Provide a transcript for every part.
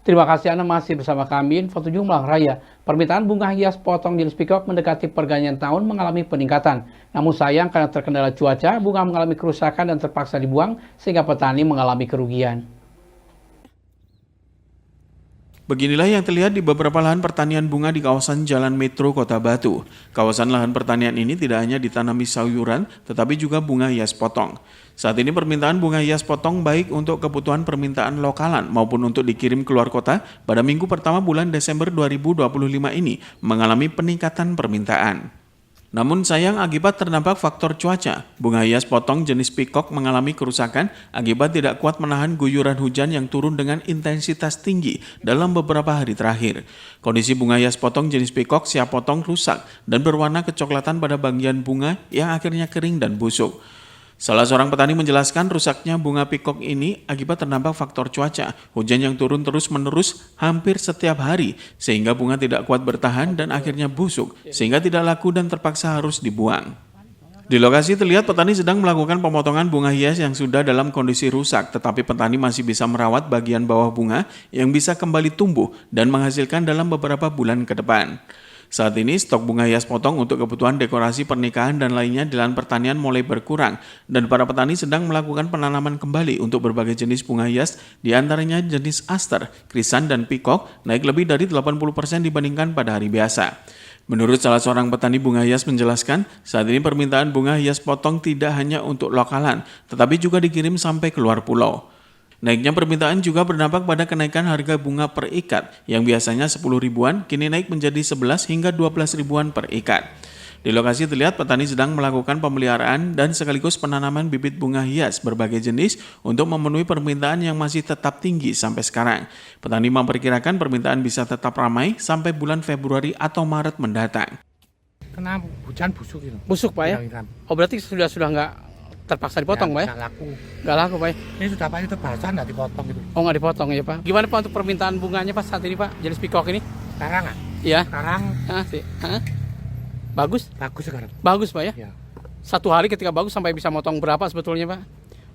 Terima kasih Anda masih bersama kami, Info 7 Malang Raya. Permintaan bunga hias potong jenis peacock mendekati pergantian tahun mengalami peningkatan. Namun sayang karena terkendala cuaca, bunga mengalami kerusakan dan terpaksa dibuang sehingga petani mengalami kerugian. Beginilah yang terlihat di beberapa lahan pertanian bunga di kawasan Jalan Metro Kota Batu. Kawasan lahan pertanian ini tidak hanya ditanami sayuran, tetapi juga bunga hias potong. Saat ini permintaan bunga hias potong baik untuk kebutuhan permintaan lokalan maupun untuk dikirim keluar kota pada minggu pertama bulan Desember 2025 ini mengalami peningkatan permintaan. Namun sayang akibat terdampak faktor cuaca, bunga hias potong jenis peacock mengalami kerusakan akibat tidak kuat menahan guyuran hujan yang turun dengan intensitas tinggi dalam beberapa hari terakhir. Kondisi bunga hias potong jenis peacock siap potong rusak dan berwarna kecoklatan pada bagian bunga yang akhirnya kering dan busuk. Salah seorang petani menjelaskan rusaknya bunga peacock ini akibat terdampak faktor cuaca, hujan yang turun terus-menerus hampir setiap hari, sehingga bunga tidak kuat bertahan dan akhirnya busuk, sehingga tidak laku dan terpaksa harus dibuang. Di lokasi terlihat petani sedang melakukan pemotongan bunga hias yang sudah dalam kondisi rusak, tetapi petani masih bisa merawat bagian bawah bunga yang bisa kembali tumbuh dan menghasilkan dalam beberapa bulan ke depan. Saat ini stok bunga hias potong untuk kebutuhan dekorasi pernikahan dan lainnya di lahan pertanian mulai berkurang dan para petani sedang melakukan penanaman kembali untuk berbagai jenis bunga hias diantaranya jenis aster, krisan, dan peacock naik lebih dari 80% dibandingkan pada hari biasa. Menurut salah seorang petani bunga hias menjelaskan, saat ini permintaan bunga hias potong tidak hanya untuk lokalan, tetapi juga dikirim sampai keluar pulau. Naiknya permintaan juga berdampak pada kenaikan harga bunga per ikat yang biasanya 10 ribuan kini naik menjadi 11 hingga 12 ribuan per ikat. Di lokasi terlihat petani sedang melakukan pemeliharaan dan sekaligus penanaman bibit bunga hias berbagai jenis untuk memenuhi permintaan yang masih tetap tinggi sampai sekarang. Petani memperkirakan permintaan bisa tetap ramai sampai bulan Februari atau Maret mendatang. Kena hujan busuk itu. Busuk Pak ya? Oh berarti sudah nggak terpaksa dipotong Pak ya? Nggak laku Pak ya? Ini sudah Pak itu basah nggak dipotong gitu. Oh nggak dipotong ya Pak? Gimana Pak untuk permintaan bunganya Pak saat ini Pak? Jenis peacock ini? Sekarang Iya. Sekarang bagus? bagus sekarang. Bagus Pak ya? Ya. Satu hari ketika bagus sampai bisa motong berapa sebetulnya Pak?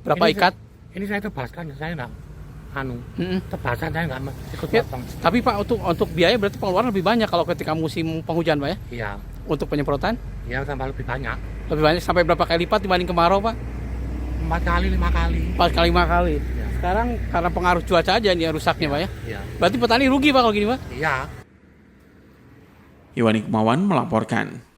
Berapa Ini ikat? Ini saya tebaskan, saya nggak tebasan saya nggak ikut Ya, potong. tapi Pak untuk biaya berarti pengeluaran lebih banyak kalau ketika musim penghujan Pak ya? Iya. Untuk penyemprotan? Iya tambah lebih banyak. Lebih banyak sampai berapa kali lipat dibanding kemarau Pak? 4 kali 5 kali. 4 kali 5 kali. Ya. Sekarang karena pengaruh cuaca aja nih rusaknya Pak ya? Iya. Berarti petani rugi Pak kalau gini Pak? Iya. Iwan Hikmawan melaporkan.